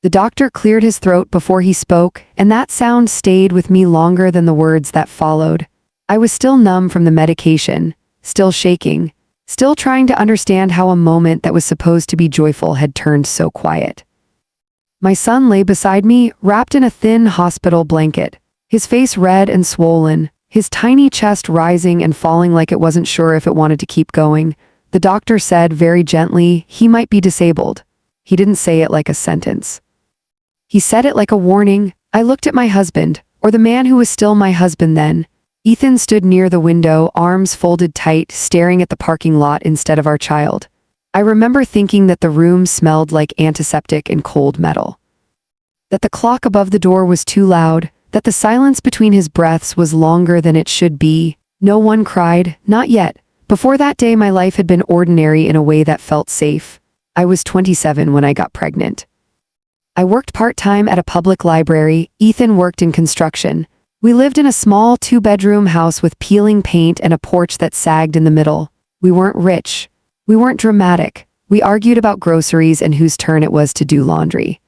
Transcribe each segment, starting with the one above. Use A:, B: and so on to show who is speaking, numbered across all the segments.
A: The doctor cleared his throat before he spoke, and that sound stayed with me longer than the words that followed. I was still numb from the medication, still shaking, still trying to understand how a moment that was supposed to be joyful had turned so quiet. My son lay beside me, wrapped in a thin hospital blanket, his face red and swollen, his tiny chest rising and falling like it wasn't sure if it wanted to keep going. The doctor said very gently, he might be disabled. He didn't say it like a sentence. He said it like a warning. I looked at my husband, or the man who was still my husband then. Ethan stood near the window, arms folded tight, staring at the parking lot instead of our child. I remember thinking that the room smelled like antiseptic and cold metal. That the clock above the door was too loud, that the silence between his breaths was longer than it should be. No one cried, not yet. Before that day, my life had been ordinary in a way that felt safe. I was 27 when I got pregnant. I worked part-time at a public library. Ethan worked in construction. We lived in a small 2-bedroom house with peeling paint and a porch that sagged in the middle. We weren't rich. We weren't dramatic. We argued about groceries and whose turn it was to do laundry.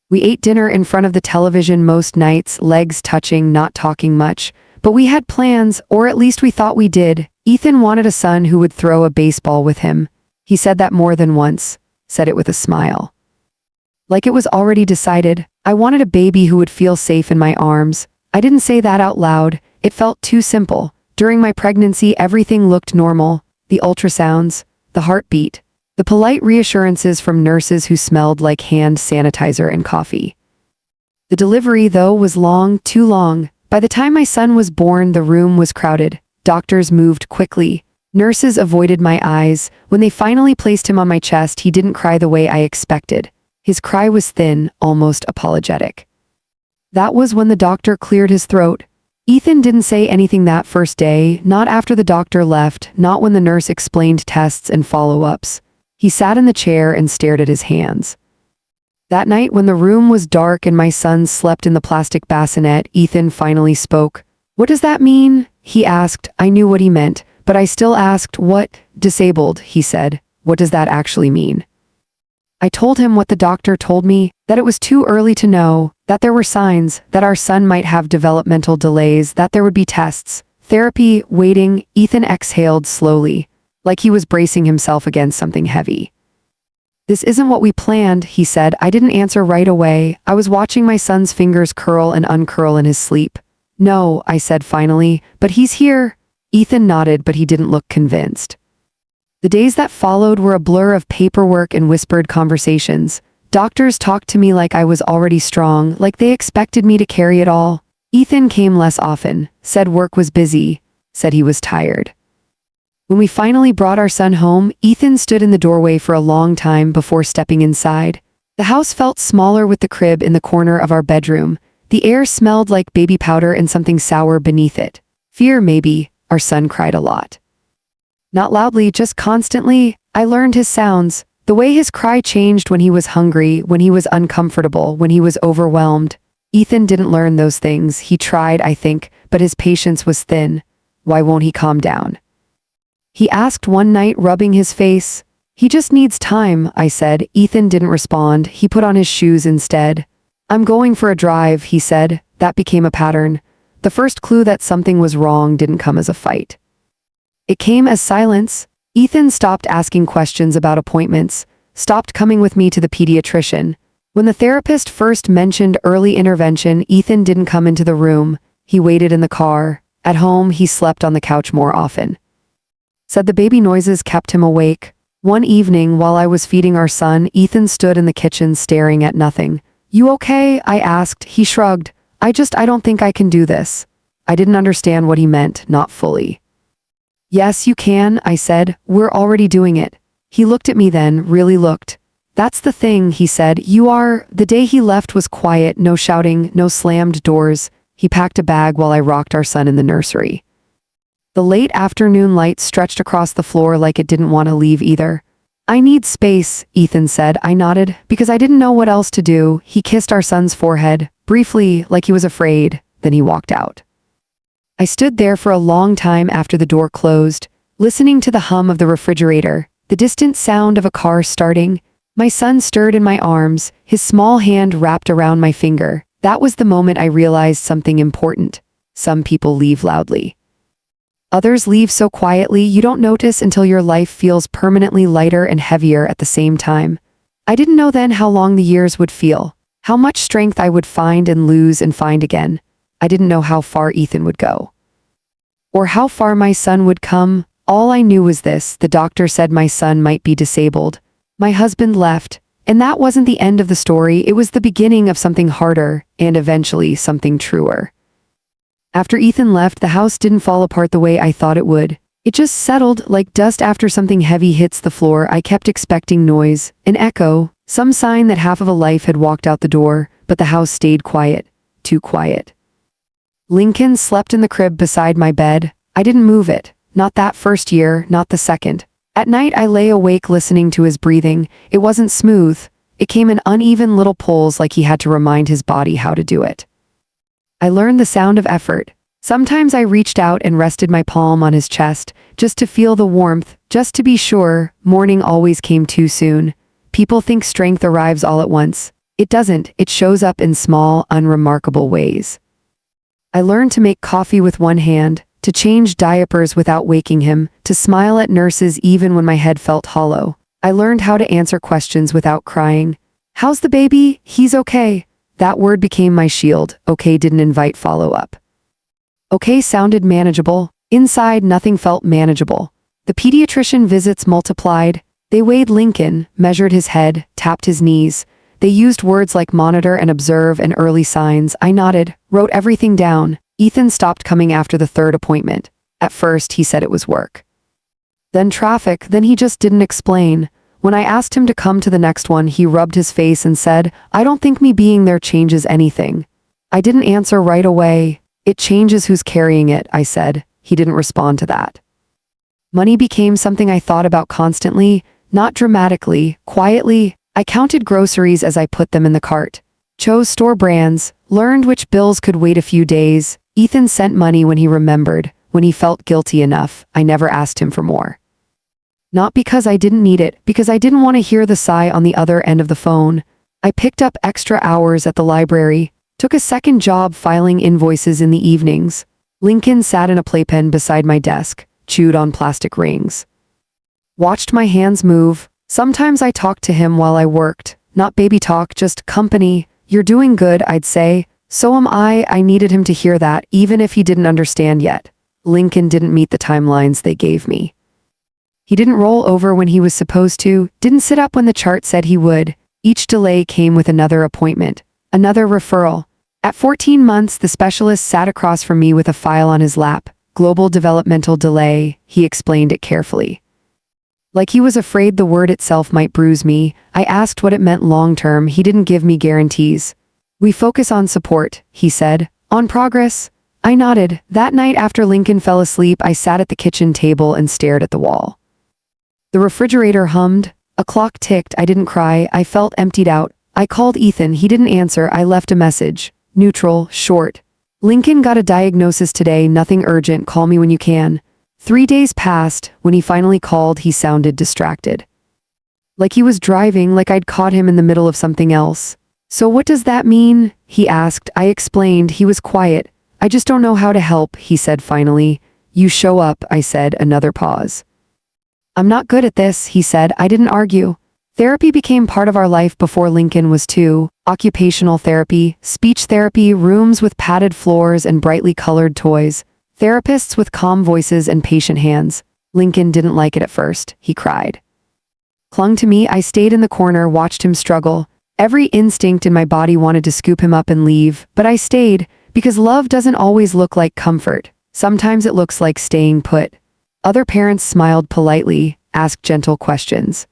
A: We ate dinner in front of the television most nights, legs touching, not talking much. But we had plans, or at least we thought we did. Ethan wanted a son who would throw a baseball with him. He said that more than once, said it with a smile. Like it was already decided. I wanted a baby who would feel safe in my arms. I didn't say that out loud. It felt too simple. During my pregnancy, everything looked normal. The ultrasounds, the heartbeat, the polite reassurances from nurses who smelled like hand sanitizer and coffee. The delivery, though, was long, too long. By the time my son was born, the room was crowded. Doctors moved quickly. Nurses avoided my eyes. When they finally placed him on my chest, he didn't cry the way I expected. His cry was thin, almost apologetic. That was when the doctor cleared his throat. Ethan didn't say anything that first day, not after the doctor left, not when the nurse explained tests and follow-ups. He sat in the chair and stared at his hands. That night, when the room was dark and my son slept in the plastic bassinet, Ethan finally spoke. "What does that mean?" he asked. I knew what he meant, but I still asked, "What?" "Disabled," he said. "What does that actually mean?" I told him what the doctor told me, that it was too early to know, that there were signs, that our son might have developmental delays, that there would be tests, therapy, waiting. Ethan exhaled slowly, like he was bracing himself against something heavy. "This isn't what we planned," he said. I didn't answer right away. I was watching my son's fingers curl and uncurl in his sleep. "No," I said finally, "but he's here." Ethan nodded, but he didn't look convinced. The days that followed were a blur of paperwork and whispered conversations. Doctors talked to me like I was already strong, like they expected me to carry it all. Ethan came less often, said work was busy, said he was tired. When we finally brought our son home, Ethan stood in the doorway for a long time before stepping inside. The house felt smaller with the crib in the corner of our bedroom. The air smelled like baby powder and something sour beneath it. Fear, maybe. Our son cried a lot. Not loudly, just constantly. I learned his sounds. The way his cry changed when he was hungry, when he was uncomfortable, when he was overwhelmed. Ethan didn't learn those things. He tried, I think, but his patience was thin. Why won't he calm down? He asked one night, rubbing his face. "He just needs time," I said. Ethan didn't respond. He put on his shoes instead. "I'm going for a drive," he said. That became a pattern. The first clue that something was wrong didn't come as a fight. It came as silence. Ethan stopped asking questions about appointments, stopped coming with me to the pediatrician. When the therapist first mentioned early intervention, Ethan didn't come into the room. He waited in the car. At home, he slept on the couch more often. Said the baby noises kept him awake. One evening, while I was feeding our son, Ethan stood in the kitchen staring at nothing. "You okay?" I asked. He shrugged. I don't think I can do this." I didn't understand what he meant, not fully. "Yes, you can," I said. "We're already doing it." He looked at me then, really looked. "That's the thing," he said. "You are." The day he left was quiet, no shouting, no slammed doors. He packed a bag while I rocked our son in the nursery. The late afternoon light stretched across the floor like it didn't want to leave either. "I need space," Ethan said. I nodded, because I didn't know what else to do. He kissed our son's forehead, briefly, like he was afraid. Then he walked out. I stood there for a long time after the door closed, listening to the hum of the refrigerator, the distant sound of a car starting. My son stirred in my arms, his small hand wrapped around my finger. That was the moment I realized something important. Some people leave loudly. Others leave so quietly you don't notice until your life feels permanently lighter and heavier at the same time. I didn't know then how long the years would feel, how much strength I would find and lose and find again. I didn't know how far Ethan would go. Or how far my son would come. All I knew was this: the doctor said my son might be disabled. My husband left, and that wasn't the end of the story. It was the beginning of something harder, and eventually something truer. After Ethan left, the house didn't fall apart the way I thought it would. It just settled like dust after something heavy hits the floor. I kept expecting noise, an echo, some sign that half of a life had walked out the door, but the house stayed quiet, too quiet. Lincoln slept in the crib beside my bed. I didn't move it, not that first year, not the second. At night I lay awake listening to his breathing. It wasn't smooth. It came in uneven little pulls, like he had to remind his body how to do it. I learned the sound of effort. Sometimes I reached out and rested my palm on his chest, just to feel the warmth, just to be sure. Morning always came too soon. People think strength arrives all at once. It doesn't. It shows up in small, unremarkable ways. I learned to make coffee with one hand, to change diapers without waking him, to smile at nurses even when my head felt hollow. I learned how to answer questions without crying. "How's the baby? He's okay." That word became my shield. Okay didn't invite follow-up. Okay sounded manageable. Inside, nothing felt manageable. The pediatrician visits multiplied. They weighed Lincoln, measured his head, tapped his knees. They used words like monitor and observe and early signs. I nodded, wrote everything down. Ethan stopped coming after the third appointment. At first, he said it was work. Then traffic, then he just didn't explain. When I asked him to come to the next one, he rubbed his face and said, "I don't think me being there changes anything." I didn't answer right away. "It changes who's carrying it," I said. He didn't respond to that. Money became something I thought about constantly, not dramatically, quietly. I counted groceries as I put them in the cart. Chose store brands, learned which bills could wait a few days. Ethan sent money when he remembered, when he felt guilty enough. I never asked him for more. Not because I didn't need it, because I didn't want to hear the sigh on the other end of the phone. I picked up extra hours at the library, took a second job filing invoices in the evenings. Lincoln sat in a playpen beside my desk, chewed on plastic rings. Watched my hands move. Sometimes I talked to him while I worked. Not baby talk, just company. "You're doing good," I'd say. "So am I." I needed him to hear that, even if he didn't understand yet. Lincoln didn't meet the timelines they gave me. He didn't roll over when he was supposed to, didn't sit up when the chart said he would. Each delay came with another appointment, another referral. At 14 months, the specialist sat across from me with a file on his lap. "Global developmental delay," he explained it carefully. Like he was afraid the word itself might bruise me. I asked what it meant long-term. He didn't give me guarantees. "We focus on support," he said. "On progress." I nodded. That night after Lincoln fell asleep, I sat at the kitchen table and stared at the wall. The refrigerator hummed. A clock ticked. I didn't cry. I felt emptied out. I called Ethan. He didn't answer. I left a message. Neutral, short. "Lincoln got a diagnosis today. Nothing urgent. Call me when you can." 3 days passed. When he finally called, he sounded distracted. Like he was driving, like I'd caught him in the middle of something else. "So what does that mean?" he asked. I explained. He was quiet. "I just don't know how to help," he said finally. "You show up," I said. Another pause. "I'm not good at this," he said. I didn't argue. Therapy became part of our life before Lincoln was 2. Occupational therapy, speech therapy, rooms with padded floors and brightly colored toys. Therapists with calm voices and patient hands. Lincoln didn't like it at first. He cried. Clung to me. I stayed in the corner, watched him struggle. Every instinct in my body wanted to scoop him up and leave, but I stayed, because love doesn't always look like comfort. Sometimes it looks like staying put. Other parents smiled politely, asked gentle questions.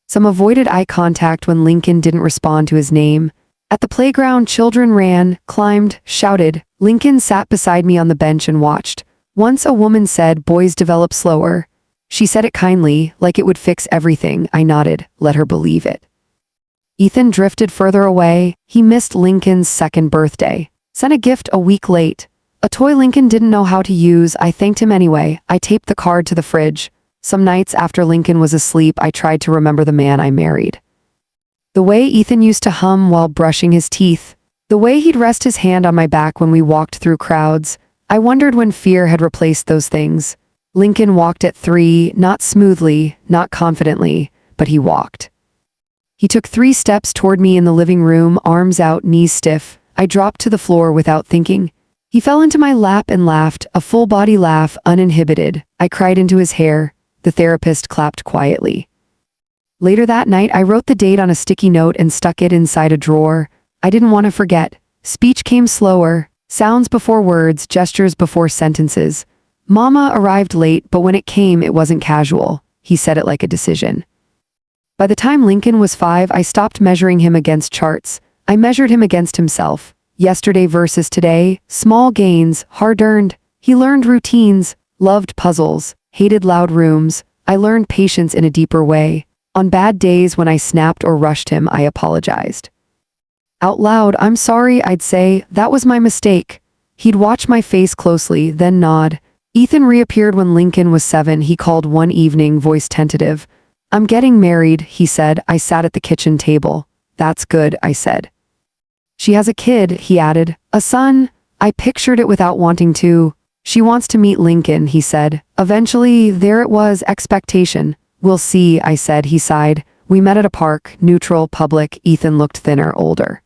A: Some avoided eye contact when Lincoln didn't respond to his name. At the playground, children ran, climbed, shouted. Lincoln sat beside me on the bench and watched. Once a woman said, "Boys develop slower." She said it kindly, like it would fix everything. I nodded, let her believe it. Ethan drifted further away. He missed Lincoln's 2nd birthday. Sent a gift a week late. A toy Lincoln didn't know how to use. I thanked him anyway. I taped the card to the fridge. Some nights after Lincoln was asleep, I tried to remember the man I married. The way Ethan used to hum while brushing his teeth. The way he'd rest his hand on my back when we walked through crowds. I wondered when fear had replaced those things. Lincoln walked at 3, not smoothly, not confidently, but he walked. He took 3 steps toward me in the living room, arms out, knees stiff. I dropped to the floor without thinking. He fell into my lap and laughed, a full-body laugh, uninhibited. I cried into his hair. The therapist clapped quietly. Later that night, I wrote the date on a sticky note and stuck it inside a drawer. I didn't want to forget. Speech came slower, sounds before words, gestures before sentences. Mama arrived late, but when it came, it wasn't casual. He said it like a decision. By the time Lincoln was 5, I stopped measuring him against charts. I measured him against himself. Yesterday versus today, small gains, hard-earned. He learned routines, loved puzzles, hated loud rooms. I learned patience in a deeper way. On bad days when I snapped or rushed him, I apologized. Out loud, "I'm sorry," I'd say, "that was my mistake." He'd watch my face closely, then nod. Ethan reappeared when Lincoln was 7. He called one evening, voice tentative. "I'm getting married," he said. I sat at the kitchen table. "That's good," I said. "She has a kid," he added. "A son." I pictured it without wanting to. "She wants to meet Lincoln," he said. Eventually, there it was, expectation. "We'll see," I said. He sighed. We met at a park, neutral, public. Ethan looked thinner, older.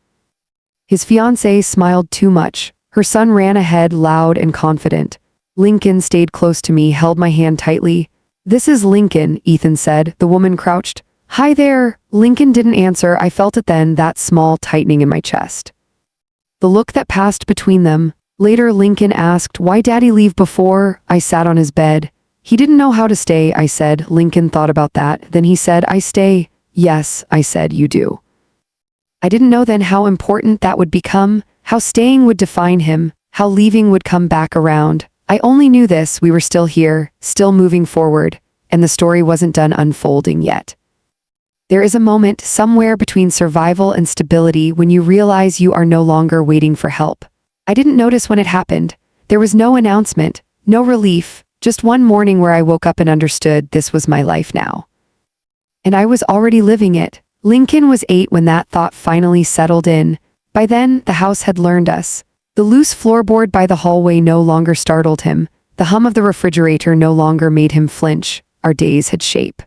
A: His fiancée smiled too much. Her son ran ahead, loud and confident. Lincoln stayed close to me, held my hand tightly. "This is Lincoln," Ethan said. The woman crouched. "Hi there." Lincoln didn't answer. I felt it then, that small tightening in my chest. The look that passed between them. Later, Lincoln asked, "Why Daddy leave before?" I sat on his bed. "He didn't know how to stay," I said. Lincoln thought about that. Then he said, "I stay." "Yes," I said, "you do." I didn't know then how important that would become, how staying would define him, how leaving would come back around. I only knew this, we were still here, still moving forward, and the story wasn't done unfolding yet. There is a moment somewhere between survival and stability when you realize you are no longer waiting for help. I didn't notice when it happened. There was no announcement, no relief, just one morning where I woke up and understood this was my life now. And I was already living it. Lincoln was 8 when that thought finally settled in. By then, the house had learned us. The loose floorboard by the hallway no longer startled him. The hum of the refrigerator no longer made him flinch. Our days had shape.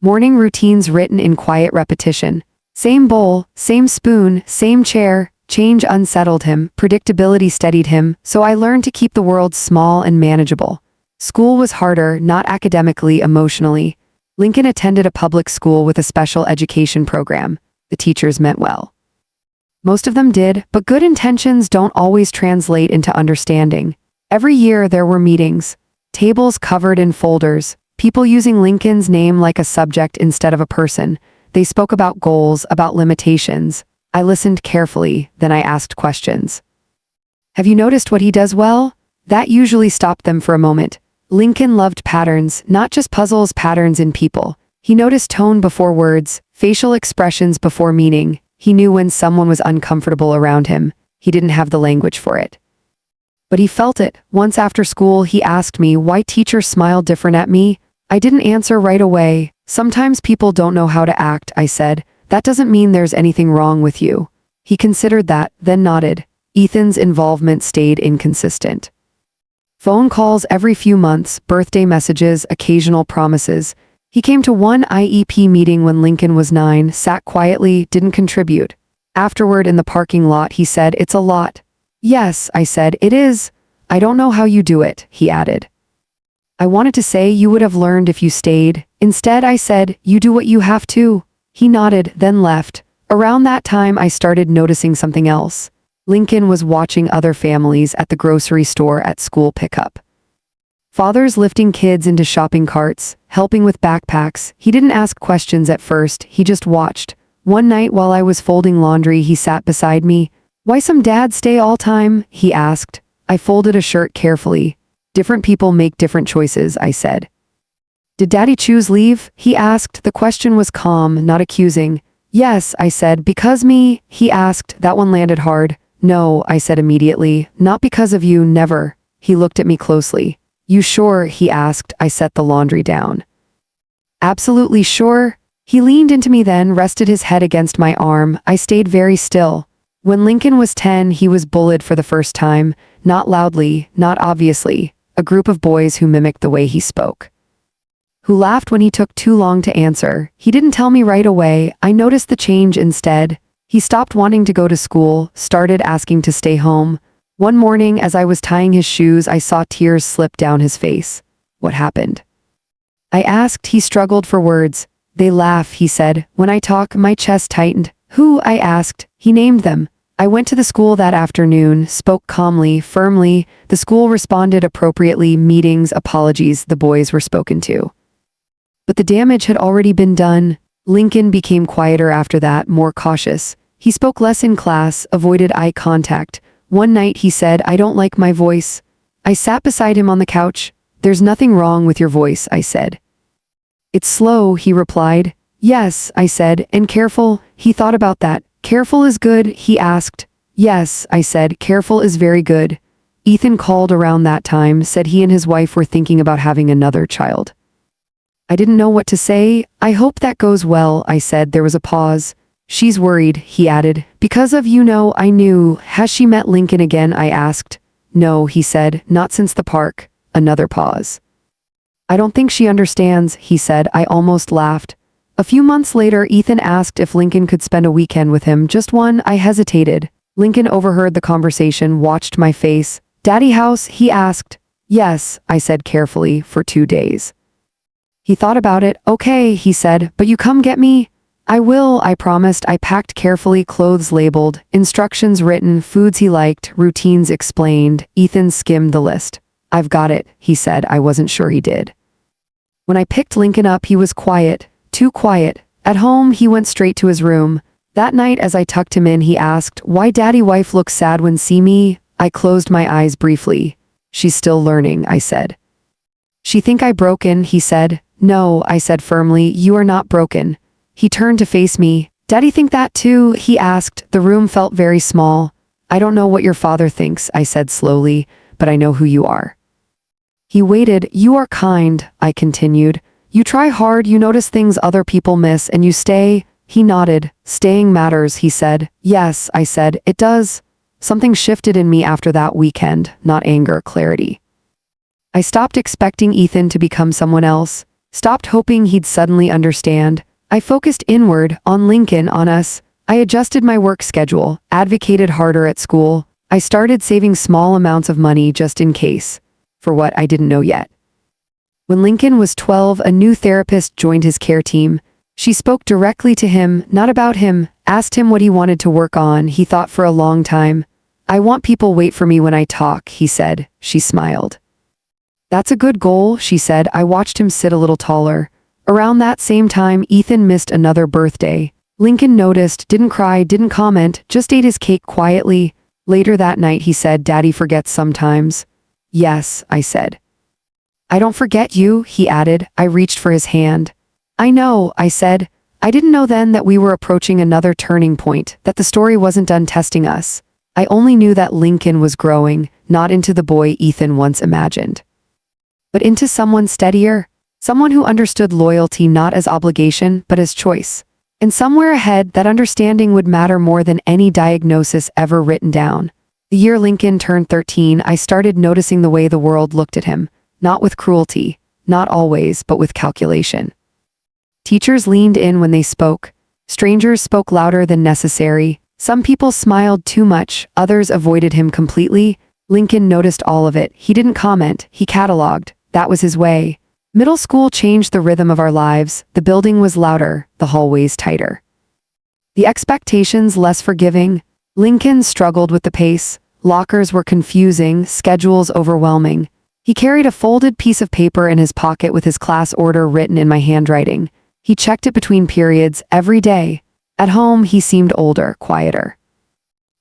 A: Morning routines written in quiet repetition. Same bowl, same spoon, same chair. Change unsettled him, predictability steadied him, so I learned to keep the world small and manageable. School was harder, not academically, emotionally. Lincoln attended a public school with a special education program. The teachers meant well. Most of them did, but good intentions don't always translate into understanding. Every year there were meetings, tables covered in folders, people using Lincoln's name like a subject instead of a person. They spoke about goals, about limitations. I listened carefully, then I asked questions. "Have you noticed what he does well?" That usually stopped them for a moment. Lincoln loved patterns, not just puzzles, patterns in people. He noticed tone before words, facial expressions before meaning. He knew when someone was uncomfortable around him. He didn't have the language for it. But he felt it. Once after school, he asked me why teachers smiled different at me. I didn't answer right away. "Sometimes people don't know how to act," I said. "That doesn't mean there's anything wrong with you." He considered that, then nodded. Ethan's involvement stayed inconsistent. Phone calls every few months, birthday messages, occasional promises. He came to one IEP meeting when Lincoln was 9, sat quietly, didn't contribute. Afterward in the parking lot, he said, "It's a lot." "Yes," I said, "it is. I don't know how you do it," he added. I wanted to say you would have learned if you stayed. Instead, I said, "You do what you have to." He nodded, then left. Around that time, I started noticing something else. Lincoln was watching other families at the grocery store, at school pickup. Fathers lifting kids into shopping carts, helping with backpacks. He didn't ask questions at first, he just watched. One night while I was folding laundry, he sat beside me. "Why some dads stay all time?" he asked. I folded a shirt carefully. "Different people make different choices," I said. "Did Daddy choose leave?" he asked. The question was calm, not accusing. "Yes," I said. "Because me?" he asked. That one landed hard. "No," I said immediately. "Not because of you, never." He looked at me closely. "You sure?" he asked. I set the laundry down. "Absolutely sure." He leaned into me then, rested his head against my arm. I stayed very still. When Lincoln was 10, he was bullied for the first time, not loudly, not obviously, a group of boys who mimicked the way he spoke. Who laughed when he took too long to answer. He didn't tell me right away. I noticed the change instead. He stopped wanting to go to school, started asking to stay home. One morning, as I was tying his shoes, I saw tears slip down his face. What happened? I asked. He struggled for words. They laugh, he said. When I talk, my chest tightened. Who? I asked. He named them. I went to the school that afternoon, spoke calmly, firmly. The school responded appropriately, meetings, apologies, the boys were spoken to. But the damage had already been done. Lincoln became quieter after that, more cautious. He spoke less in class, avoided eye contact. One night he said, "I don't like my voice." I sat beside him on the couch. "There's nothing wrong with your voice," I said. "It's slow," he replied. "Yes," I said, "and careful." He thought about that. "Careful is good?" he asked. "Yes," I said, "careful is very good." Ethan called around that time, said he and his wife were thinking about having another child. I didn't know what to say. "I hope that goes well," I said. There was a pause. "She's worried," he added. "Because of I knew. Has she met Lincoln again?" I asked. "No," he said, "not since the park." Another pause. "I don't think she understands," he said. I almost laughed. A few months later, Ethan asked if Lincoln could spend a weekend with him, just one. I hesitated. Lincoln overheard the conversation, watched my face. "Daddy house?" he asked. "Yes," I said carefully, "for 2 days." He thought about it. "Okay," he said, "but you come get me?" "I will," I promised. I packed carefully, clothes labeled, instructions written, foods he liked, routines explained. Ethan skimmed the list. "I've got it," he said. I wasn't sure he did. When I picked Lincoln up, he was quiet, too quiet. At home, he went straight to his room. That night, as I tucked him in, he asked, "Why daddy wife looks sad when see me?" I closed my eyes briefly. "She's still learning," I said. "She think I broken," he said. "No," I said firmly, "you are not broken." He turned to face me. "Daddy think that too?" he asked. The room felt very small. "I don't know what your father thinks," I said slowly, "but I know who you are." He waited. "You are kind," I continued. "You try hard, you notice things other people miss, and you stay." He nodded. "Staying matters," he said. "Yes," I said, "it does." Something shifted in me after that weekend, not anger, clarity. I stopped expecting Ethan to become someone else, stopped hoping he'd suddenly understand. I focused inward, on Lincoln, on us. I adjusted my work schedule, advocated harder at school. I started saving small amounts of money just in case. For what I didn't know yet. When Lincoln was 12, a new therapist joined his care team. She spoke directly to him, not about him, asked him what he wanted to work on. He thought for a long time. "I want people wait for me when I talk," he said. She smiled. "That's a good goal," she said. I watched him sit a little taller. Around that same time, Ethan missed another birthday. Lincoln noticed, didn't cry, didn't comment, just ate his cake quietly. Later that night he said, "Daddy forgets sometimes." "Yes," I said. "I don't forget you," he added. I reached for his hand. "I know," I said. I didn't know then that we were approaching another turning point, that the story wasn't done testing us. I only knew that Lincoln was growing, not into the boy Ethan once imagined, but into someone steadier, someone who understood loyalty not as obligation, but as choice. And somewhere ahead, that understanding would matter more than any diagnosis ever written down. The year Lincoln turned 13, I started noticing the way the world looked at him, not with cruelty, not always, but with calculation. Teachers leaned in when they spoke. Strangers spoke louder than necessary. Some people smiled too much, others avoided him completely. Lincoln noticed all of it. He didn't comment, he cataloged. That was his way. Middle school changed the rhythm of our lives. The building was louder, the hallways tighter. The expectations less forgiving. Lincoln struggled with the pace. Lockers were confusing, schedules overwhelming. He carried a folded piece of paper in his pocket with his class order written in my handwriting. He checked it between periods, every day. At home, he seemed older, quieter.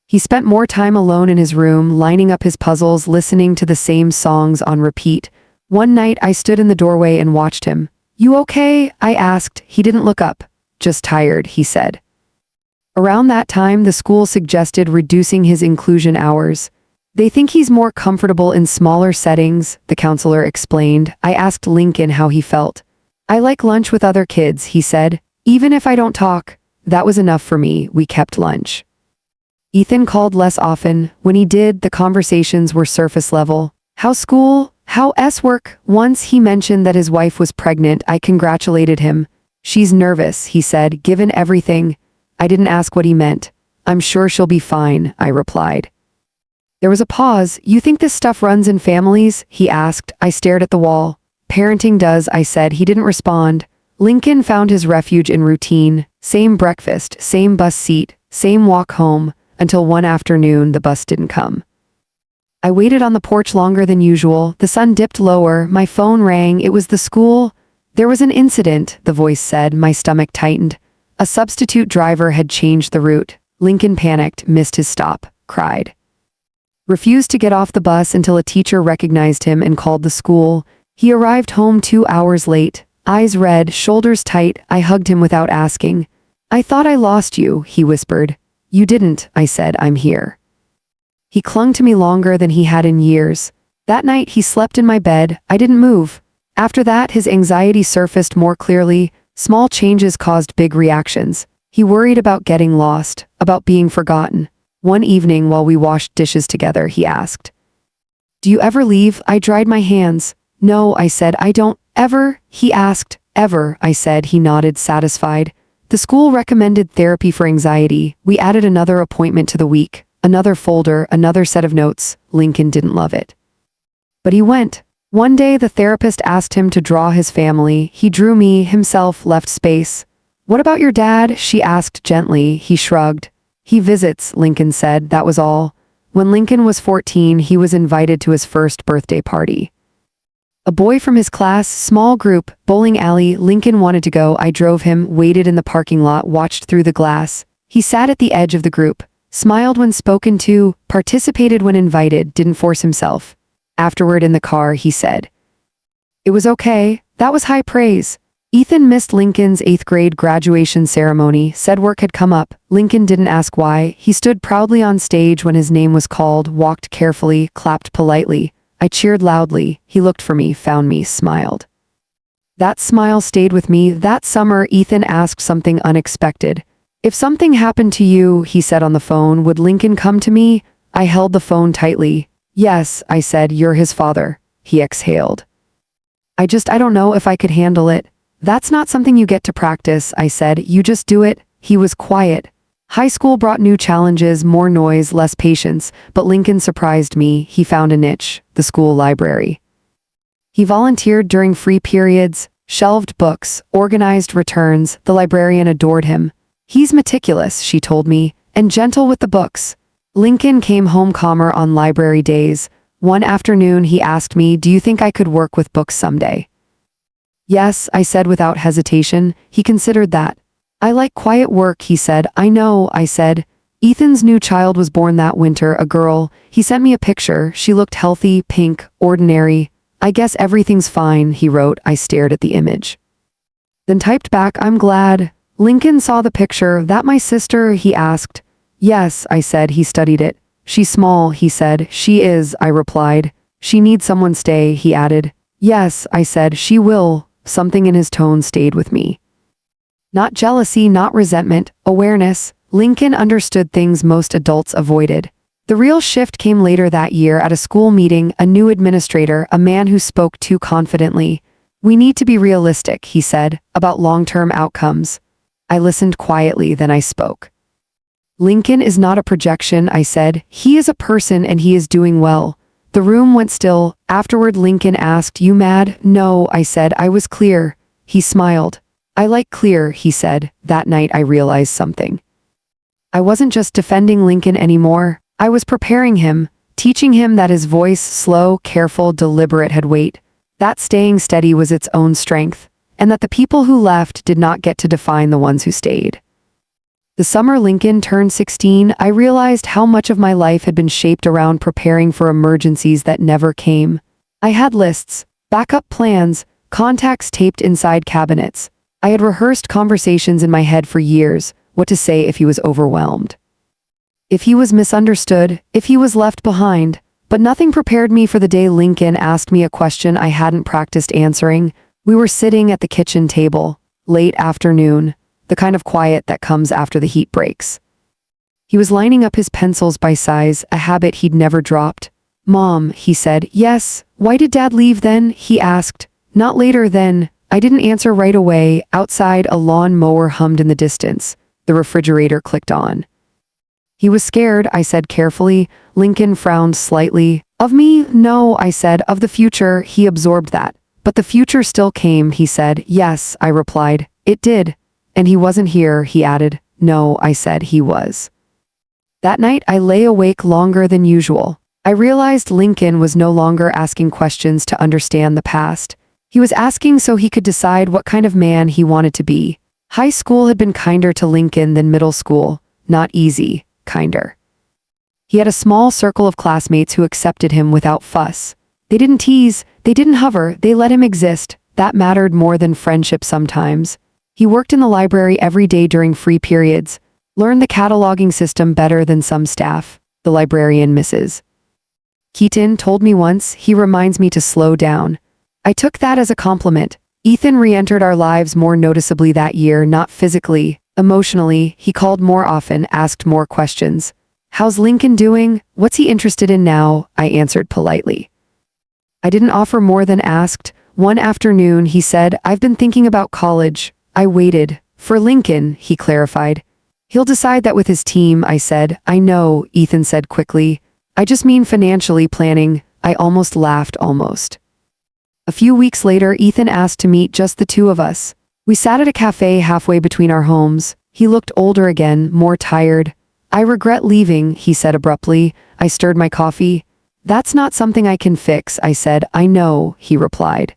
A: He spent more time alone in his room, lining up his puzzles, listening to the same songs on repeat. One night, I stood in the doorway and watched him. "You okay?" I asked. He didn't look up. "Just tired," he said. Around that time, the school suggested reducing his inclusion hours. "They think he's more comfortable in smaller settings," the counselor explained. I asked Lincoln how he felt. "I like lunch with other kids," he said. Even if I don't talk, that was enough for me. We kept lunch. Ethan called less often. When he did, the conversations were surface level. How school? How work? Once he mentioned that his wife was pregnant. I congratulated him. She's nervous, he said, given everything. I didn't ask what he meant. I'm sure she'll be fine, I replied. There was a pause. You think this stuff runs in families? He asked. I stared at the wall. Parenting does, I said. He didn't respond. Lincoln found his refuge in routine. Same breakfast, same bus seat, same walk home, until one afternoon the bus didn't come. I waited on the porch longer than usual. The sun dipped lower. My phone rang. It was the school. There was an incident, the voice said. My stomach tightened. A substitute driver had changed the route. Lincoln panicked, missed his stop, cried. Refused to get off the bus until a teacher recognized him and called the school. He arrived home 2 hours late, eyes red, shoulders tight. I hugged him without asking. I thought I lost you, he whispered. You didn't, I said. I'm here. He clung to me longer than he had in years. That night he slept in my bed. I didn't move. After that, his anxiety surfaced more clearly. Small changes caused big reactions. He worried about getting lost, about being forgotten. One evening while we washed dishes together, he asked, "Do you ever leave?" I dried my hands. No, I said. I don't. Ever? He asked. Ever, I said. He nodded, satisfied. The school recommended therapy for anxiety. We added another appointment to the week, another folder, another set of notes. Lincoln didn't love it. But he went. One day the therapist asked him to draw his family. He drew me, himself, left space. What about your dad? She asked gently. He shrugged. He visits, Lincoln said. That was all. When Lincoln was 14, he was invited to his first birthday party. A boy from his class, small group, bowling alley. Lincoln wanted to go. I drove him, waited in the parking lot, watched through the glass. He sat at the edge of the group, smiled when spoken to, participated when invited, didn't force himself. Afterward in the car, he said, "It was okay. That was high praise." Ethan missed Lincoln's 8th grade graduation ceremony, said work had come up. Lincoln didn't ask why. He stood proudly on stage when his name was called, walked carefully, clapped politely. I cheered loudly. He looked for me, found me, smiled. That smile stayed with me. That summer, Ethan asked something unexpected. If something happened to you, he said on the phone, would Lincoln come to me? I held the phone tightly. Yes, I said, you're his father. He exhaled. I don't know if I could handle it. That's not something you get to practice, I said. You just do it. He was quiet. High school brought new challenges, more noise, less patience, but Lincoln surprised me. He found a niche, the school library. He volunteered during free periods, shelved books, organized returns. The librarian adored him. He's meticulous, she told me, and gentle with the books. Lincoln came home calmer on library days. One afternoon he asked me, do you think I could work with books someday? Yes, I said without hesitation. He considered that. I like quiet work, he said. I know, I said. Ethan's new child was born that winter, a girl. He sent me a picture. She looked healthy, pink, ordinary. I guess everything's fine, he wrote. I stared at the image. Then typed back, I'm glad. Lincoln saw the picture. That my sister? He asked. Yes, I said. He studied it. She's small, he said. She is, I replied. She needs someone stay, he added. Yes, I said. She will. Something in his tone stayed with me. Not jealousy, not resentment, awareness. Lincoln understood things most adults avoided. The real shift came later that year at a school meeting. A new administrator, a man who spoke too confidently. We need to be realistic, he said, about long-term outcomes. I listened quietly, then I spoke. Lincoln is not a projection, I said. He is a person and he is doing well. The room went still. Afterward, Lincoln asked, you mad? No, I said. I was clear. He smiled. I like clear, he said. That night I realized something. I wasn't just defending Lincoln anymore. I was preparing him, teaching him that his voice, slow, careful, deliberate, had weight. That staying steady was its own strength, and that the people who left did not get to define the ones who stayed. The summer Lincoln turned 16, I realized how much of my life had been shaped around preparing for emergencies that never came. I had lists, backup plans, contacts taped inside cabinets. I had rehearsed conversations in my head for years, what to say if he was overwhelmed. If he was misunderstood, if he was left behind. But nothing prepared me for the day Lincoln asked me a question I hadn't practiced answering. We were sitting at the kitchen table, late afternoon. the kind of quiet that comes after the heat breaks. He was lining up his pencils by size, a habit he'd never dropped. "Mom," he said. "Yes, why did Dad leave then?" he asked. "Not later then." I didn't answer right away. Outside, a lawn mower hummed in the distance. The refrigerator clicked on. "He was scared," I said carefully. Lincoln frowned slightly. "Of me? No," I said. "Of the future." He absorbed that. "But the future still came," he said. "Yes," I replied. "It did." "And he wasn't here," he added. "No," I said. "He was." That night, I lay awake longer than usual. I realized Lincoln was no longer asking questions to understand the past. He was asking so he could decide what kind of man he wanted to be. High school had been kinder to Lincoln than middle school. Not easy, kinder. He had a small circle of classmates who accepted him without fuss. They didn't tease, they didn't hover, they let him exist. That mattered more than friendship sometimes. He worked in the library every day during free periods, learned the cataloging system better than some staff, the librarian Mrs. Keaton told me once. He reminds me to slow down. I took that as a compliment. Ethan re-entered our lives more noticeably that year, not physically, emotionally. He called more often, asked more questions. "How's Lincoln doing? What's he interested in now?" I answered politely. I didn't offer more than asked. One afternoon, he said, "I've been thinking about college." I waited. "For Lincoln," he clarified. "He'll decide that with his team," I said. "I know," Ethan said quickly. "I just mean financially planning." I almost laughed, almost. A few weeks later, Ethan asked to meet just the two of us. We sat at a cafe halfway between our homes. He looked older again, more tired. "I regret leaving," he said abruptly. I stirred my coffee. "That's not something I can fix," I said. "I know," he replied.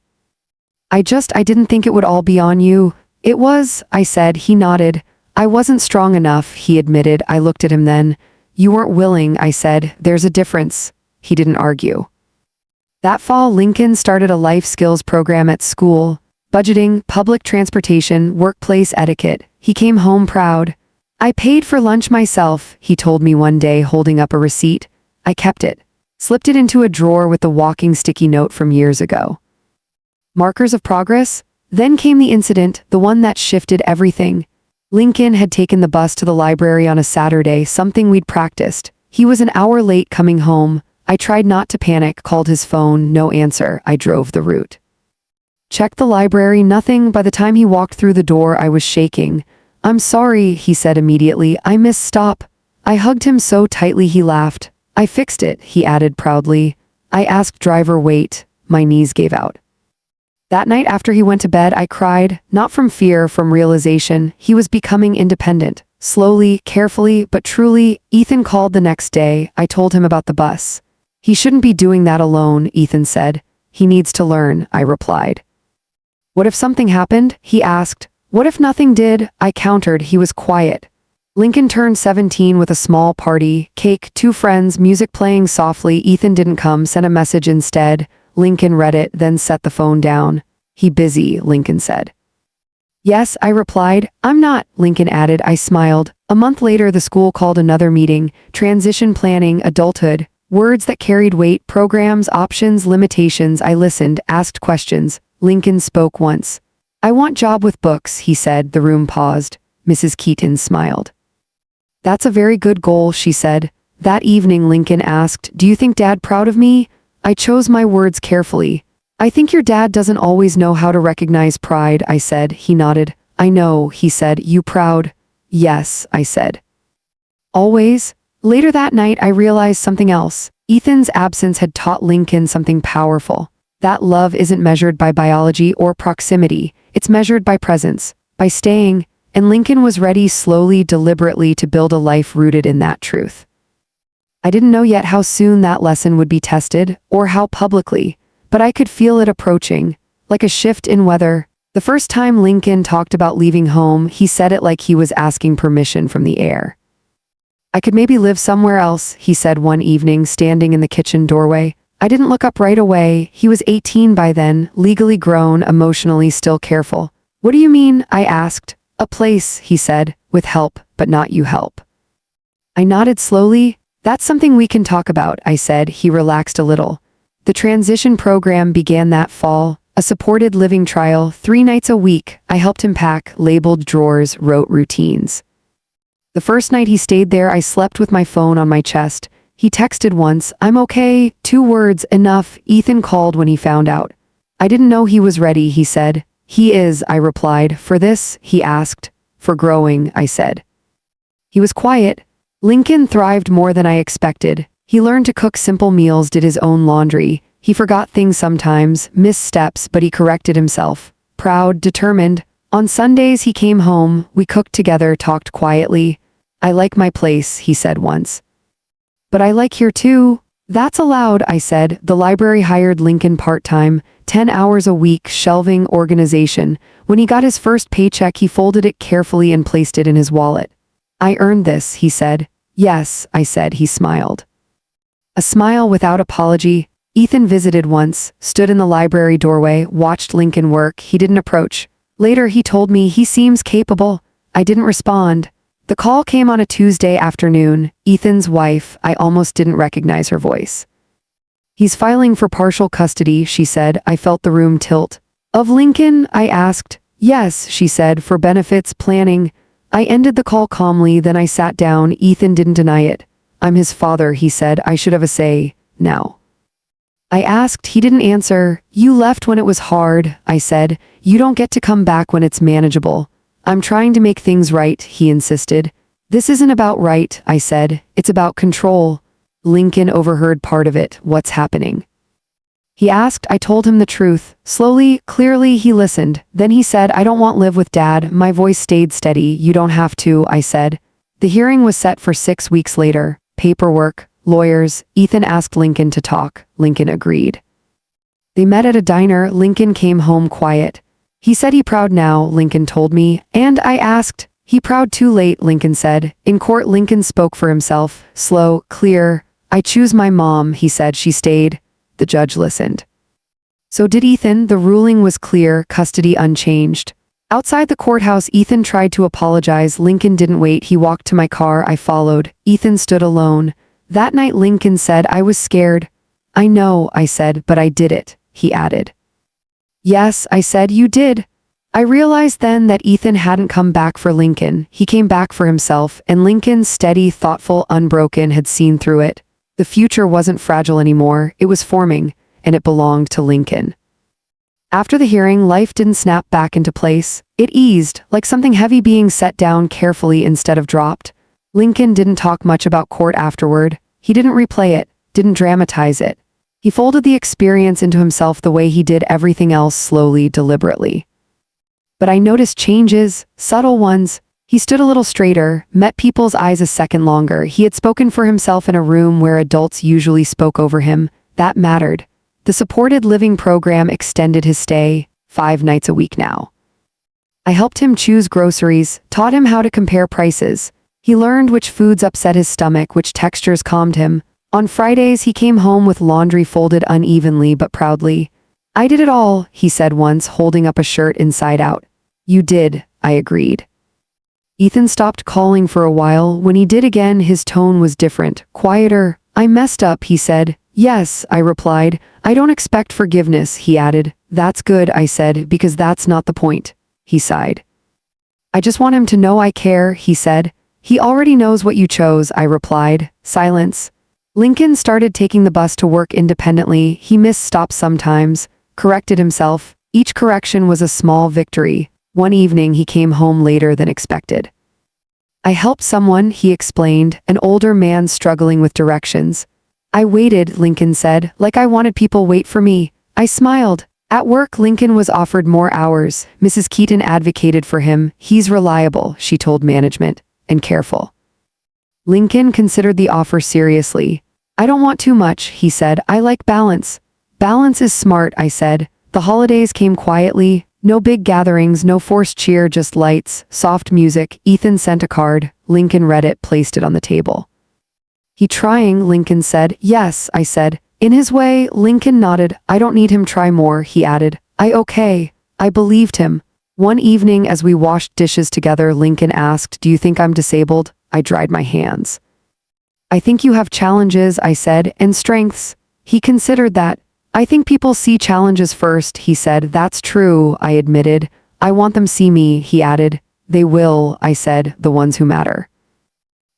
A: I didn't think it would all be on you." "It was," I said. He nodded. "I wasn't strong enough," he admitted. I looked at him then. "You weren't willing," I said. "There's a difference." He didn't argue. That fall, Lincoln started a life skills program at school. Budgeting, public transportation, workplace etiquette. He came home proud. "I paid for lunch myself," he told me one day, holding up a receipt. I kept it. Slipped it into a drawer with the walking sticky note from years ago. Markers of progress? Then came the incident, the one that shifted everything. Lincoln had taken the bus to the library on a Saturday, something we'd practiced. He was an hour late coming home. I tried not to panic, called his phone, no answer. I drove the route. Checked the library, nothing. By the time he walked through the door, I was shaking. "I'm sorry," he said immediately. "I missed stop." I hugged him so tightly he laughed. "I fixed it," he added proudly. I asked driver wait. My knees gave out. That night after he went to bed, I cried, not from fear, from realization. He was becoming independent. Slowly, carefully, but truly. Ethan called the next day. I told him about the bus. "He shouldn't be doing that alone," Ethan said. "He needs to learn," I replied. "What if something happened?" he asked. "What if nothing did?" I countered. He was quiet. Lincoln turned 17 with a small party, cake, 2 friends, music playing softly. Ethan didn't come, sent a message instead. Lincoln read it, then set the phone down. "He busy," Lincoln said. "Yes," I replied. "I'm not," Lincoln added. I smiled. A month later, the school called another meeting. Transition planning, adulthood. Words that carried weight, programs, options, limitations. I listened, asked questions. Lincoln spoke once. "I want job with books," he said. The room paused. Mrs. Keaton smiled. "That's a very good goal," she said. That evening, Lincoln asked, "Do you think Dad proud of me?" I chose my words carefully. "I think your dad doesn't always know how to recognize pride," I said. He nodded. "I know," he said. "You proud?" "Yes," I said. "Always?" Later that night, I realized something else. Ethan's absence had taught Lincoln something powerful. That love isn't measured by biology or proximity. It's measured by presence, by staying, and Lincoln was ready slowly, deliberately to build a life rooted in that truth. I didn't know yet how soon that lesson would be tested, or how publicly, but I could feel it approaching, like a shift in weather. The first time Lincoln talked about leaving home, he said it like he was asking permission from the air. "I could maybe live somewhere else," he said one evening, standing in the kitchen doorway. I didn't look up right away. He was 18 by then, legally grown, emotionally still careful. "What do you mean?" I asked. "A place," he said, "with help, but not you help." I nodded slowly. "That's something we can talk about," I said. He relaxed a little. The transition program began that fall. A supported living trial, 3 nights a week. I helped him pack, labeled drawers, wrote routines. The first night he stayed there, I slept with my phone on my chest. He texted once, "I'm okay," 2 words, enough. Ethan called when he found out. "I didn't know he was ready," he said. "He is," I replied. "For this?" he asked. "For growing," I said. He was quiet. Lincoln thrived more than I expected. He learned to cook simple meals, did his own laundry. He forgot things sometimes, missed steps, but he corrected himself. Proud, determined. On Sundays he came home, we cooked together, talked quietly. "I like my place," he said once. "But I like here too." "That's allowed," I said. The library hired Lincoln part-time, 10 hours a week, shelving, organization. When he got his first paycheck, he folded it carefully and placed it in his wallet. "I earned this," he said. "Yes," I said. He smiled. A smile without apology. Ethan visited once, stood in the library doorway, watched Lincoln work. He didn't approach. Later he told me, "He seems capable." I didn't respond. The call came on a Tuesday afternoon. Ethan's wife. I almost didn't recognize her voice. "He's filing for partial custody," she said. I felt the room tilt. "Of Lincoln?" I asked. "Yes," she said, "for benefits planning." I ended the call calmly, then I sat down. Ethan didn't deny it. "I'm his father," he said. "I should have a say now." I asked. He didn't answer. "You left when it was hard," I said. "You don't get to come back when it's manageable." "I'm trying to make things right," he insisted. "This isn't about right," I said. "It's about control." Lincoln overheard part of it. "What's happening?" he asked. I told him the truth. Slowly, clearly, he listened. Then he said, "I don't want to live with Dad." My voice stayed steady. "You don't have to," I said. The hearing was set for 6 weeks later. Paperwork, lawyers. Ethan asked Lincoln to talk. Lincoln agreed. They met at a diner. Lincoln came home quiet. "He said he proud now," Lincoln told me, and I asked, "He proud too late?" Lincoln said. In court, Lincoln spoke for himself, slow, clear. "I choose my mom," he said. "She stayed." The judge listened. So did Ethan. The ruling was clear, custody unchanged. Outside the courthouse, Ethan tried to apologize. Lincoln didn't wait. He walked to my car. I followed. Ethan stood alone. That night, Lincoln said, "I was scared." "I know," I said, "but I did it," he added. "Yes," I said, "you did." I realized then that Ethan hadn't come back for Lincoln. He came back for himself, and Lincoln, steady, thoughtful, unbroken, had seen through it. The future wasn't fragile anymore. It was forming, and it belonged to Lincoln. After the hearing, life didn't snap back into place. It eased, like something heavy being set down carefully instead of dropped. Lincoln didn't talk much about court afterward. He didn't replay it, didn't dramatize it. He folded the experience into himself the way he did everything else, slowly, deliberately. But I noticed changes, subtle ones. He stood a little straighter, met people's eyes a second longer. He had spoken for himself in a room where adults usually spoke over him. That mattered. The supported living program extended his stay, 5 nights a week now. I helped him choose groceries, taught him how to compare prices. He learned which foods upset his stomach, which textures calmed him. On Fridays, he came home with laundry folded unevenly but proudly. "I did it all," he said once, holding up a shirt inside out. "You did," I agreed. Ethan stopped calling for a while. When he did again, his tone was different, quieter. "I messed up," he said. "Yes," I replied. "I don't expect forgiveness," he added. "That's good," I said, "because that's not the point." He sighed. "I just want him to know I care," he said. "He already knows what you chose," I replied. Silence. Lincoln started taking the bus to work independently. He missed stops sometimes, corrected himself. Each correction was a small victory. One evening, he came home later than expected. "I helped someone," he explained, "an older man struggling with directions." "I waited," Lincoln said, "like I wanted people wait for me." I smiled. At work, Lincoln was offered more hours. Mrs. Keaton advocated for him. "He's reliable," she told management, "and careful." Lincoln considered the offer seriously. "I don't want too much," he said. "I like balance." "Balance is smart," I said. The holidays came quietly. No big gatherings, no forced cheer, just lights, soft music. Ethan sent a card. Lincoln read it, placed it on the table. "He trying," Lincoln said. "Yes," I said. In his way, Lincoln nodded. "I don't need him try more," he added. Okay." I believed him. One evening, as we washed dishes together, Lincoln asked, "Do you think I'm disabled?" I dried my hands. "I think you have challenges," I said, "and strengths." He considered that. I think people see challenges first, he said. That's true, I admitted. I want them see me, he added. They will, I said, the ones who matter.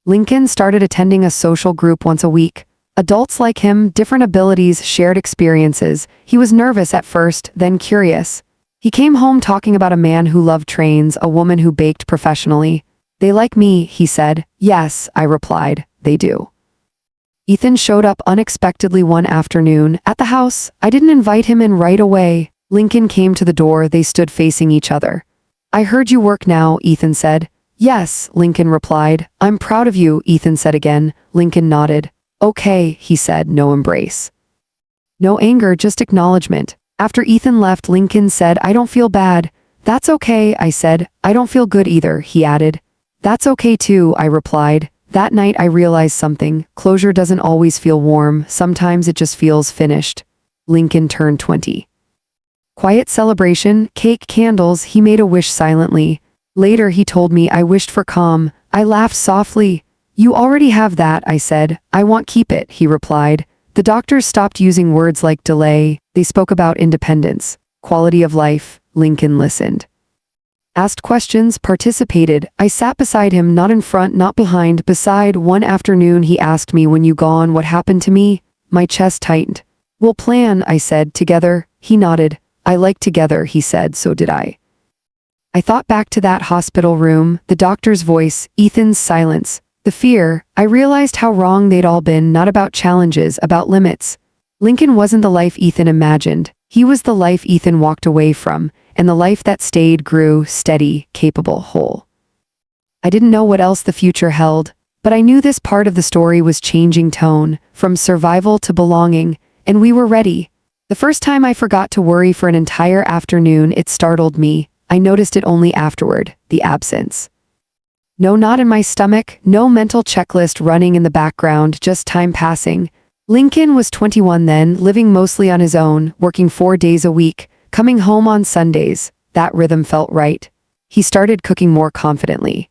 A: Lincoln started attending a social group once a week. Adults like him, different abilities, shared experiences. He was nervous at first, then curious. He came home talking about a man who loved trains, a woman who baked professionally. They like me, he said. Yes, I replied, they do. Ethan showed up unexpectedly one afternoon at the house. I didn't invite him in right away. Lincoln came to the door. They stood facing each other. I heard you work now, Ethan said. Yes, Lincoln replied. I'm proud of you, Ethan said again. Lincoln nodded. Okay, he said, no embrace. No anger, just acknowledgement. After Ethan left, Lincoln said, I don't feel bad. That's okay, I said. I don't feel good either, he added. That's okay too, I replied. That night I realized something. Closure doesn't always feel warm. Sometimes it just feels finished. Lincoln turned 20. Quiet celebration, cake, candles. He made a wish silently. Later he told me I wished for calm. I laughed softly. You already have that, I said. I want keep it, he replied. The doctors stopped using words like delay. They spoke about independence, quality of life. Lincoln listened. Asked questions, participated. I sat beside him, not in front, not behind, beside. One afternoon he asked me, when you gone, what happened to me? My chest tightened. We'll plan, I said, together. He nodded. I like together, he said, so did I. I thought back to that hospital room, the doctor's voice, Ethan's silence, the fear. I realized how wrong they'd all been, not about challenges, about limits. Lincoln wasn't the life Ethan imagined. He was the life Ethan walked away from, and the life that stayed, grew, steady, capable, whole. I didn't know what else the future held, but I knew this part of the story was changing tone, from survival to belonging, and we were ready. The first time I forgot to worry for an entire afternoon, it startled me. I noticed it only afterward, the absence. No knot in my stomach, no mental checklist running in the background, just time passing. Lincoln was 21 then, living mostly on his own, working 4 days a week, coming home on Sundays. That rhythm felt right. He started cooking more confidently.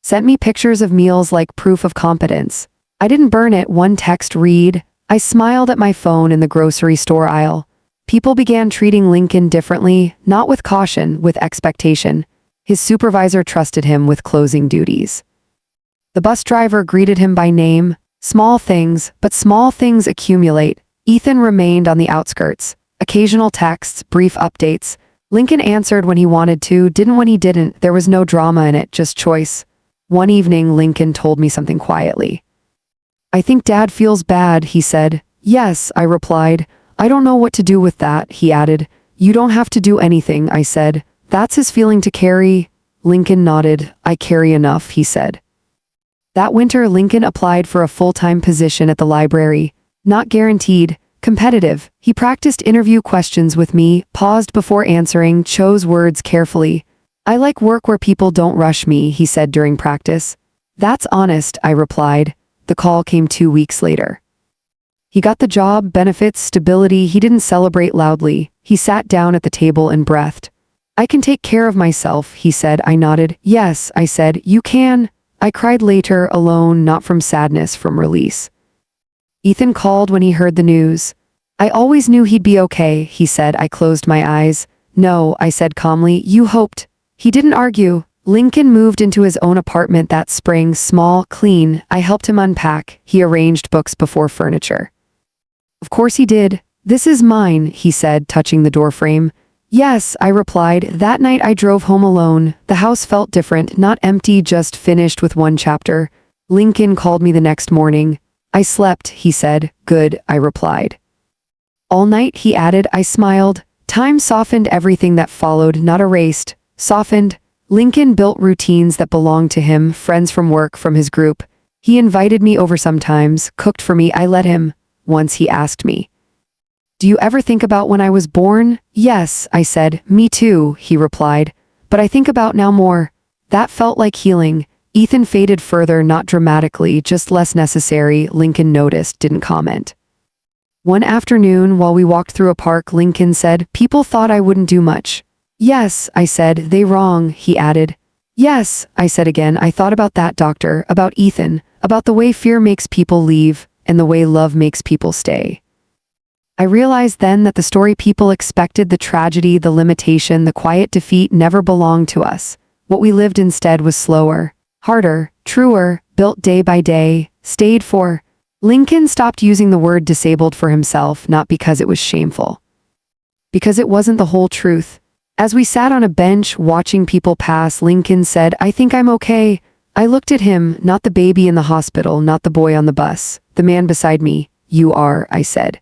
A: Sent me pictures of meals like proof of competence. I didn't burn it. One text read. I smiled at my phone in the grocery store aisle. People began treating Lincoln differently, not with caution, with expectation. His supervisor trusted him with closing duties. The bus driver greeted him by name. Small things, but small things accumulate. Ethan remained on the outskirts. Occasional texts, brief updates. Lincoln answered when he wanted to, didn't when he didn't. There was no drama in it, just choice. One evening, Lincoln told me something quietly. I think Dad feels bad, he said. Yes, I replied. I don't know what to do with that, he added. You don't have to do anything, I said. That's his feeling to carry. Lincoln nodded. I carry enough, he said. That winter, Lincoln applied for a full-time position at the library. Not guaranteed, competitive. He practiced interview questions with me, paused before answering, chose words carefully. I like work where people don't rush me, he said during practice. That's honest, I replied. The call came 2 weeks later. He got the job, benefits, stability. He didn't celebrate loudly. He sat down at the table and breathed. I can take care of myself, he said. I nodded. Yes, I said. You can. I cried later, alone, not from sadness, from release. Ethan called when he heard the news. I always knew he'd be okay, he said. I closed my eyes. No, I said calmly. You hoped. He didn't argue. Lincoln moved into his own apartment that spring, small, clean. I helped him unpack. He arranged books before furniture. Of course he did. This is mine, he said, touching the doorframe. Yes, I replied. That night I drove home alone. The house felt different, not empty, just finished with one chapter. Lincoln called me the next morning. I slept, he said. Good, I replied. All night, he added. I smiled. Time softened everything that followed, not erased. Softened. Lincoln built routines that belonged to him, friends from work, from his group. He invited me over sometimes, cooked for me. I let him. Once he asked me, do you ever think about when I was born? Yes, I said. Me too, he replied. But I think about now more. That felt like healing. Ethan faded further, not dramatically, just less necessary. Lincoln noticed, didn't comment. One afternoon, while we walked through a park, Lincoln said, people thought I wouldn't do much. Yes, I said. They wrong, he added. Yes, I said again. I thought about that, doctor, about Ethan, about the way fear makes people leave, and the way love makes people stay. I realized then that the story people expected, the tragedy, the limitation, the quiet defeat, never belonged to us. What we lived instead was slower, harder, truer, built day by day, stayed for. Lincoln stopped using the word disabled for himself, not because it was shameful, because it wasn't the whole truth. As we sat on a bench watching people pass, Lincoln said, "I think I'm okay." I looked at him, not the baby in the hospital, not the boy on the bus, the man beside me. "You are," I said.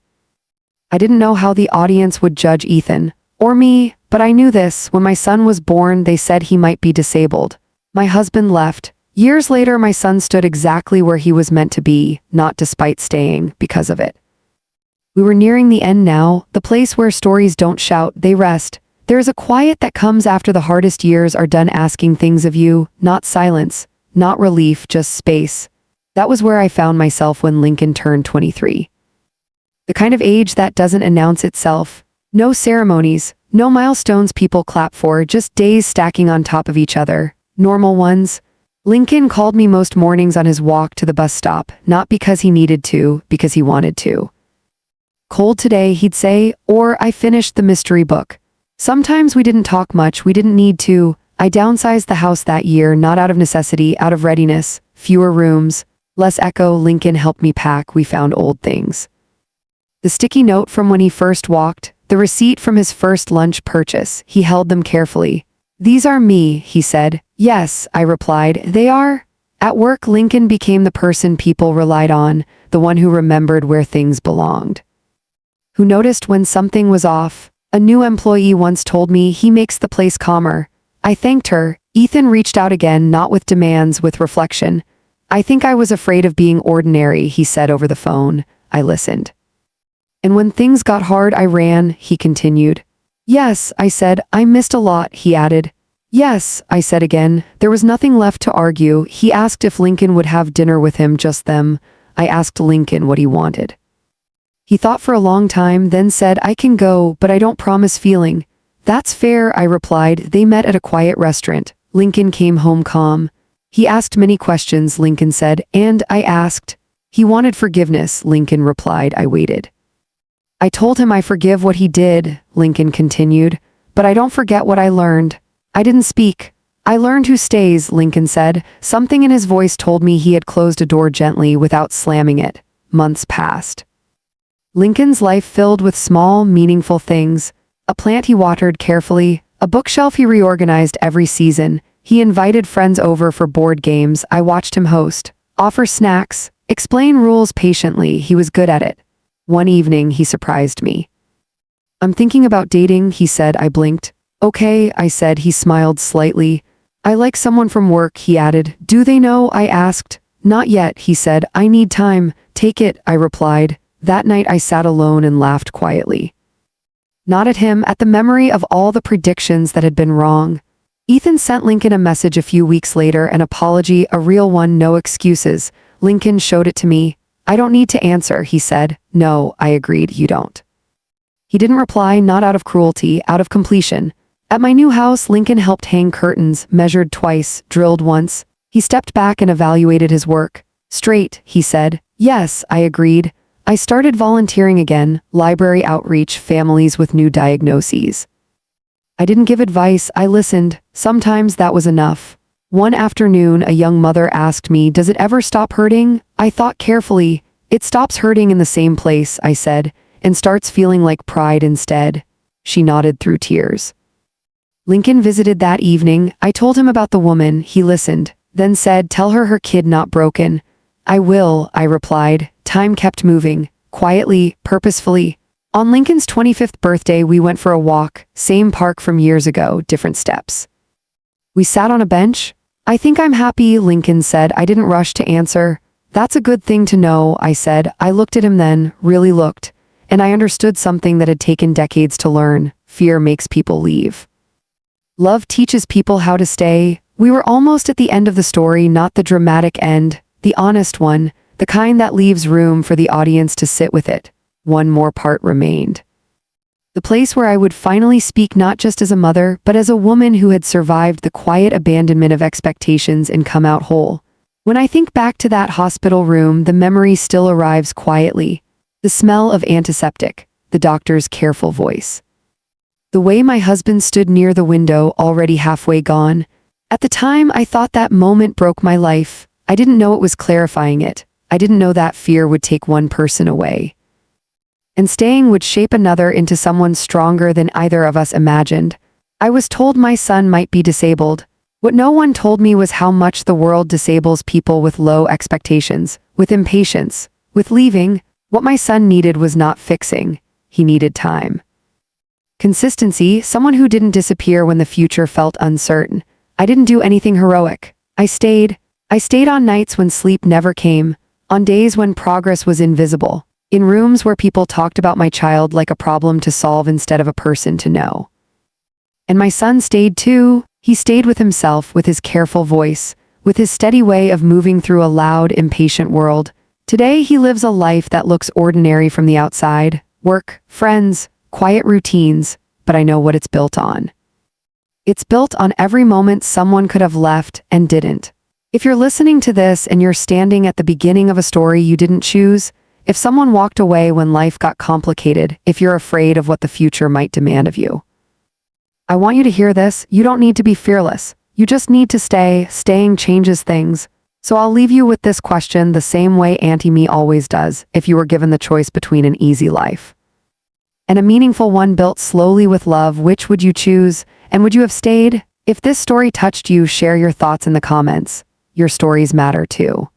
A: I didn't know how the audience would judge Ethan, or me, but I knew this: when my son was born, they said he might be disabled. My husband left. Years later, my son stood exactly where he was meant to be, not despite staying, because of it. We were nearing the end now, the place where stories don't shout, they rest. There is a quiet that comes after the hardest years are done asking things of you, not silence, not relief, just space. That was where I found myself when Lincoln turned 23. The kind of age that doesn't announce itself. No ceremonies, no milestones people clap for, just days stacking on top of each other. Normal ones. Lincoln called me most mornings on his walk to the bus stop, not because he needed to, because he wanted to. "Cold today," he'd say, or "I finished the mystery book." Sometimes we didn't talk much, we didn't need to. I downsized the house that year, not out of necessity, out of readiness. Fewer rooms, less echo. Lincoln helped me pack. We found old things. The sticky note from when he first walked, the receipt from his first lunch purchase, he held them carefully. "These are me," he said. "Yes," I replied, "they are." At work, Lincoln became the person people relied on, the one who remembered where things belonged, who noticed when something was off. A new employee once told me, "He makes the place calmer." I thanked her. Ethan reached out again, not with demands, with reflection. "I think I was afraid of being ordinary," he said over the phone. I listened. "And when things got hard, I ran," he continued. "Yes," I said. "I missed a lot," he added. "Yes," I said again. There was nothing left to argue. He asked if Lincoln would have dinner with him, just them. I asked Lincoln what he wanted. He thought for a long time, then said, "I can go, but I don't promise feeling." "That's fair," I replied. They met at a quiet restaurant. Lincoln came home calm. He asked many questions, Lincoln said, and I asked. He wanted forgiveness, Lincoln replied. I waited. "I told him I forgive what he did," Lincoln continued, "but I don't forget what I learned." I didn't speak. "I learned who stays," Lincoln said. Something in his voice told me he had closed a door gently without slamming it. Months passed. Lincoln's life filled with small, meaningful things. A plant he watered carefully, a bookshelf he reorganized every season. He invited friends over for board games. I watched him host, offer snacks, explain rules patiently. He was good at it. One evening, he surprised me. "I'm thinking about dating," he said. I blinked. "Okay," I said. He smiled slightly. "I like someone from work," he added. "Do they know?" I asked. "Not yet," he said. "I need time." "Take it," I replied. That night I sat alone and laughed quietly. Not at him, at the memory of all the predictions that had been wrong. Ethan sent Lincoln a message a few weeks later, an apology, a real one, no excuses. Lincoln showed it to me. "I don't need to answer," he said. "No," I agreed, "you don't." He didn't reply, not out of cruelty, out of completion. At my new house, Lincoln helped hang curtains, measured twice, drilled once. He stepped back and evaluated his work. "Straight," he said. "Yes," I agreed. I started volunteering again, library outreach, families with new diagnoses. I didn't give advice, I listened. Sometimes that was enough. One afternoon, a young mother asked me, "Does it ever stop hurting?" I thought carefully. "It stops hurting in the same place," I said, "and starts feeling like pride instead." She nodded through tears. Lincoln visited that evening. I told him about the woman. He listened, then said, "Tell her her kid not broken." "I will," I replied. Time kept moving, quietly, purposefully. On Lincoln's 25th birthday, we went for a walk, same park from years ago, different steps. We sat on a bench. "I think I'm happy," Lincoln said. I didn't rush to answer. "That's a good thing to know," I said. I looked at him then, really looked, and I understood something that had taken decades to learn. Fear makes people leave. Love teaches people how to stay. We were almost at the end of the story, not the dramatic end, the honest one, the kind that leaves room for the audience to sit with it. One more part remained. The place where I would finally speak not just as a mother, but as a woman who had survived the quiet abandonment of expectations and come out whole. When I think back to that hospital room, the memory still arrives quietly. The smell of antiseptic, the doctor's careful voice. The way my husband stood near the window, already halfway gone. At the time, I thought that moment broke my life. I didn't know it was clarifying it. I didn't know that fear would take one person away, and staying would shape another into someone stronger than either of us imagined. I was told my son might be disabled. What no one told me was how much the world disables people with low expectations, with impatience, with leaving. What my son needed was not fixing. He needed time. Consistency, someone who didn't disappear when the future felt uncertain. I didn't do anything heroic. I stayed. I stayed on nights when sleep never came, on days when progress was invisible, in rooms where people talked about my child like a problem to solve instead of a person to know. And my son stayed too. He stayed with himself, with his careful voice, with his steady way of moving through a loud, impatient world. Today he lives a life that looks ordinary from the outside. Work, friends, quiet routines, but I know what it's built on. It's built on every moment someone could have left and didn't. If you're listening to this and you're standing at the beginning of a story you didn't choose, if someone walked away when life got complicated, if you're afraid of what the future might demand of you, I want you to hear this. You don't need to be fearless. You just need to stay. Staying changes things. So I'll leave you with this question the same way Auntie Me always does. If you were given the choice between an easy life and a meaningful one built slowly with love, which would you choose? And would you have stayed? If this story touched you, share your thoughts in the comments. Your stories matter too.